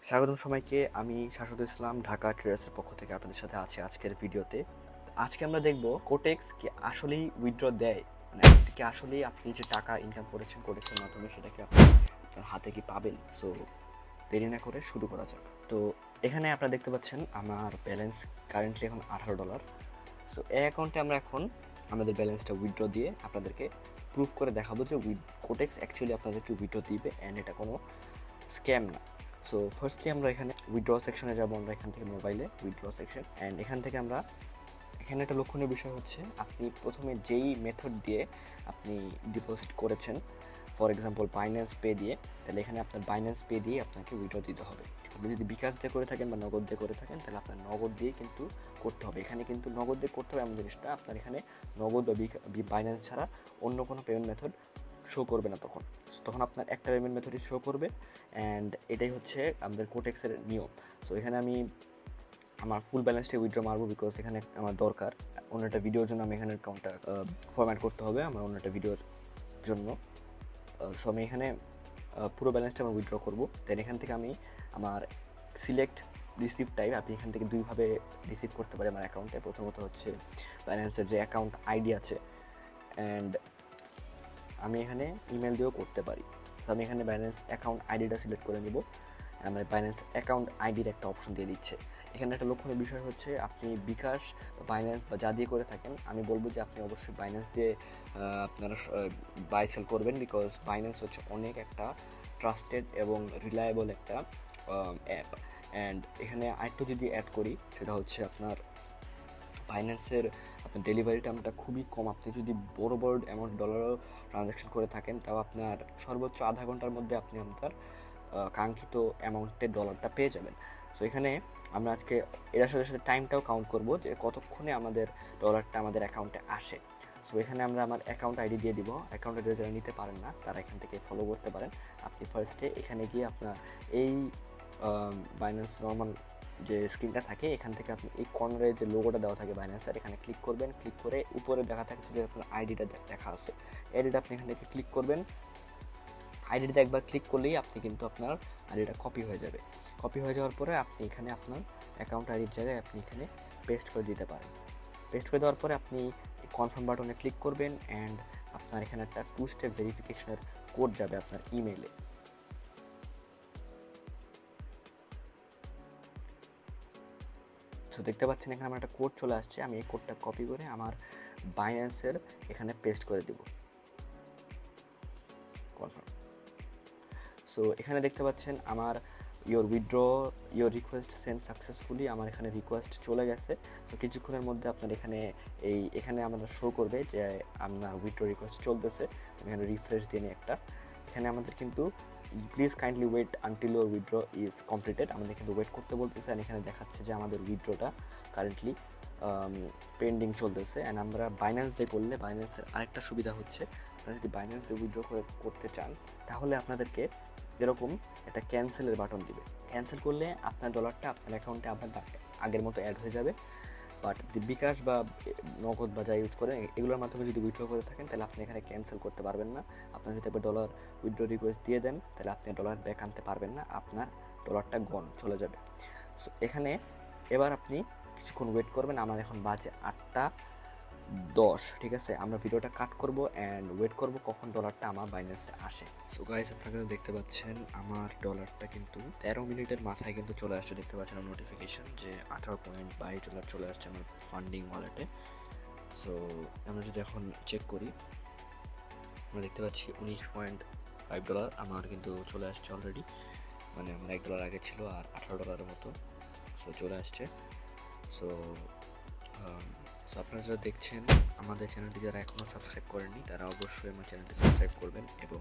স্বাগতম সবাইকে। আমি শাশ্বত ইসলাম ঢাকা ট্রেডার্সের পক্ষ থেকে আপনাদের সাথে আছি আজকের ভিডিওতে। আজকে আমরা দেখব কোটেক্স কি আসলেই উইথড্র দেয়, মানে কি আসলেই আপনি যে টাকা ইনকাম করেছেন কোটেক্সের মাধ্যমে সেটাকে আপনি আপনার হাতে কি পাবেন। সো দেরি না করে শুরু করা যাক। তো এখানে আপনারা দেখতে পাচ্ছেন আমার ব্যালেন্স কারেন্টলি এখন $18। সো এই অ্যাকাউন্টে আমরা এখন আমাদের ব্যালেন্সটা উইথড্র দিয়ে আপনাদেরকে প্রুফ করে দেখাবো যে কোটেক্স অ্যাকচুয়ালি আপনাদেরকে উইথড্র দিবে অ্যান্ড এটা কোনো স্ক্যাম না। সো ফার্স্টলি আমরা এখানে উইথড্র সেকশনে যাব। আমরা এখান থেকে মোবাইলে উইথড্র সেকশন, অ্যান্ড এখান থেকে আমরা এখানে একটা লক্ষণীয় বিষয় হচ্ছে আপনি প্রথমে যেই মেথড দিয়ে আপনি ডিপোজিট করেছেন, ফর এক্সাম্পল বাইন্যান্স পে দিয়ে, তাহলে এখানে আপনার বাইন্যান্স পে দিয়ে আপনাকে উইথড্র দিতে হবে। আপনি যদি বিকাশ দিয়ে করে থাকেন বা নগদ দিয়ে করে থাকেন তাহলে আপনার নগদ দিয়ে কিন্তু করতে হবে। এখানে কিন্তু নগদ দিয়ে করতে হবে এমন জিনিসটা আপনার এখানে নগদ বা বাইন্যান্স ছাড়া অন্য কোনো পেমেন্ট মেথড শো করবে না। তখন আপনার একটা পেমেন্ট মেথডই শো করবে, অ্যান্ড এটাই হচ্ছে আমাদের কোটেক্সের নিয়ম। সো এখানে আমি আমার ফুল ব্যালেন্সটা উইথড্র মারবো, বিকজ এখানে আমার দরকার অন্য একটা ভিডিওর জন্য। আমি এখানে অ্যাকাউন্টটা ফরম্যাট করতে হবে আমার অন্য একটা ভিডিওর জন্য। সো আমি এখানে পুরো ব্যালেন্সটা আমার উইথড্র করবো। দেন এখান থেকে আমি আমার সিলেক্ট রিসিভ টাইপ, আপনি এখান থেকে দুইভাবে রিসিভ করতে পারি আমার অ্যাকাউন্টে। প্রথমত হচ্ছে ব্যালেন্সের যে অ্যাকাউন্ট আইডি আছে, অ্যান্ড আমি এখানে ইমেল দিয়েও করতে পারি। তো আমি এখানে ব্যালেন্স অ্যাকাউন্ট আইডিটা সিলেক্ট করে নিব। আমার বাইন্যান্স অ্যাকাউন্ট আইডির একটা অপশন দিয়ে দিচ্ছে। এখানে একটা লক্ষণীয় বিষয় হচ্ছে আপনি বিকাশ বা বাইন্যান্স বা যা দিয়ে করে থাকেন, আমি বলবো যে আপনি অবশ্যই বাইন্যান্স দিয়ে আপনারা বাই সেল করবেন, বিকজ বাইন্যান্স হচ্ছে অনেক একটা ট্রাস্টেড এবং রিলায়েবল একটা অ্যাপ। অ্যান্ড এখানে আরেকটু যদি অ্যাড করি সেটা হচ্ছে আপনার বাইন্যান্সের আপনার ডেলিভারি টাইমটা খুবই কম। আপনি যদি বড় বড় অ্যামাউন্ট ডলারও ট্রানজ্যাকশন করে থাকেন তাও আপনার সর্বোচ্চ আধা ঘন্টার মধ্যে আপনি আপনার কাঙ্ক্ষিত অ্যামাউন্টের ডলারটা পেয়ে যাবেন। সো এখানে আমরা আজকে এটার সাথে সাথে টাইমটাও কাউন্ট করব যে কতক্ষণে আমাদের ডলারটা আমাদের অ্যাকাউন্টে আসে। সো এখানে আমরা আমার অ্যাকাউন্ট আইডি দিয়ে দিব। অ্যাকাউন্ট আইডি যারা নিতে পারেন না তারা এখান থেকে ফলো করতে পারেন। আপনি ফার্স্টে এখানে গিয়ে আপনার এই বাইন্যান্স নর্মাল যে স্ক্রিনটা থাকে এখান থেকে আপনি এই কর্নারে যে লোগোটা দেওয়া থাকে বাইন্যান্সের, এখানে ক্লিক করবেন। ক্লিক করে উপরে দেখা থাকছে যে আপনার আইডিটা দেখা আছে, আইডিটা আপনি এখান থেকে ক্লিক করবেন। আইডিতে একবার ক্লিক করলেই আপনি কিন্তু আপনার আইডিটা কপি হয়ে যাবে। কপি হয়ে যাওয়ার পরে আপনি এখানে আপনার অ্যাকাউন্ট আইডির জায়গায় আপনি এখানে পেস্ট করে দিতে পারেন। পেস্ট করে দেওয়ার পরে আপনি কনফার্ম বাটনে ক্লিক করবেন, অ্যান্ড আপনার এখানে একটা 2 স্টেপ ভেরিফিকেশনের কোড যাবে আপনার ইমেইলে। সো দেখতে পাচ্ছেন এখানে আমার একটা কোড চলে আসছে। আমি এই কোডটা কপি করে আমার বাইন্যান্সের এখানে পেস্ট করে দেব। কনফার্ম। সো এখানে দেখতে পাচ্ছেন আমার ইয়োর রিকোয়েস্ট সেন্ড সাকসেসফুলি, আমার এখানে রিকোয়েস্ট চলে গেছে। তো কিছুক্ষণের মধ্যে আপনার এখানে আমাদের শো করবে যে আপনার উইথড্র রিকোয়েস্ট চলতেছে। আমি এখানে রিফ্রেশ দিয়ে নিই একটা। এখানে আমাদের কিন্তু please kindly wait until your withdraw is completed, আমাদের কিন্তু ওয়েট করতে বলতেছে। আর এখানে দেখাচ্ছে যে আমাদের উইথড্রটা কারেন্টলি পেন্ডিং চলতেছে। অ্যান্ড আমরা বাইন্যান্স দিয়ে করলে বাইন্যান্সের আরেকটা সুবিধা হচ্ছে, আপনারা যদি বাইন্যান্স দিয়ে উইথড্র করতে চান তাহলে আপনাদেরকে এরকম একটা ক্যান্সেলের বাটন দিবে। ক্যান্সেল করলে আপনার ডলারটা আপনার অ্যাকাউন্টে আবার আগের মতো অ্যাড হয়ে যাবে। বাট বিকাশ বা নগদ বা যা ইউজ করেন এগুলোর মাধ্যমে যদি উইথড্র করে থাকেন তাহলে আপনি এখানে ক্যান্সেল করতে পারবেন না। আপনার যদি একবার ডলার উইথড্র রিকোয়েস্ট দিয়ে দেন তাহলে আপনি ডলার ব্যাক আনতে পারবেন না, আপনার ডলারটা গন চলে যাবে। সো এখানে এবার আপনি কিছুক্ষণ ওয়েট করবেন। আমার এখন বাজে 8:10, ঠিক আছে। আমরা ভিডিওটা কাট করব অ্যান্ড ওয়েট করব কখন ডলারটা আমার বাইন্যান্সে আসে। সো গাইস, আপনারা দেখতে পাচ্ছেন আমার ডলারটা কিন্তু 13 মিনিটের মাথায় কিন্তু চলে আসছে। দেখতে পাচ্ছেন নোটিফিকেশন যে $18.22 চলে আসছে আমার ফান্ডিং ওয়ালেটে। সো আমরা যদি এখন চেক করি আমরা দেখতে পাচ্ছি $19.5 আমার কিন্তু চলে আসছে অলরেডি। মানে আমার $1 আগে ছিল আর $18 মতো। সো চলে আসছে। সো আপনারা যারা দেখছেন আমাদের চ্যানেলটি, যারা এখনও সাবস্ক্রাইব করেননি তারা অবশ্যই আমার চ্যানেলটি সাবস্ক্রাইব করবেন। এবং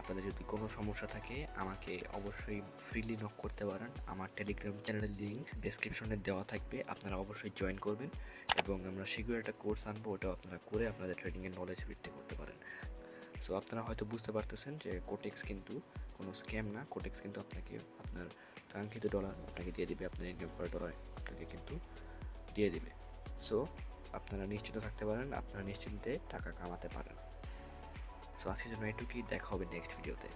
আপনাদের যদি কোনো সমস্যা থাকে আমাকে অবশ্যই ফ্রিলি নক করতে পারেন। আমার টেলিগ্রাম চ্যানেলের লিঙ্ক ডেসক্রিপশনে দেওয়া থাকবে, আপনারা অবশ্যই জয়েন করবেন। এবং আমরা শীঘ্রই একটা কোর্স আনবো, ওটাও আপনারা করে আপনাদের ট্রেডিংয়ের নলেজ বৃদ্ধি করতে পারেন। সো আপনারা হয়তো বুঝতে পারতেছেন যে কোটেক্স কিন্তু কোনো স্ক্যাম না। কোটেক্স কিন্তু আপনাকে আপনার কাঙ্ক্ষিত ডলার আপনাকে দিয়ে দিবে, আপনার ইনকাম করা ডলার আপনাকে কিন্তু দিয়ে দিবে। সো আপনারা নিশ্চিন্ত থাকতে পারেন, আপনারা নিশ্চিন্তে টাকা কামাতে পারেন। সো আজকের জন্য এটুকুই, দেখা হবে নেক্সট ভিডিওতে।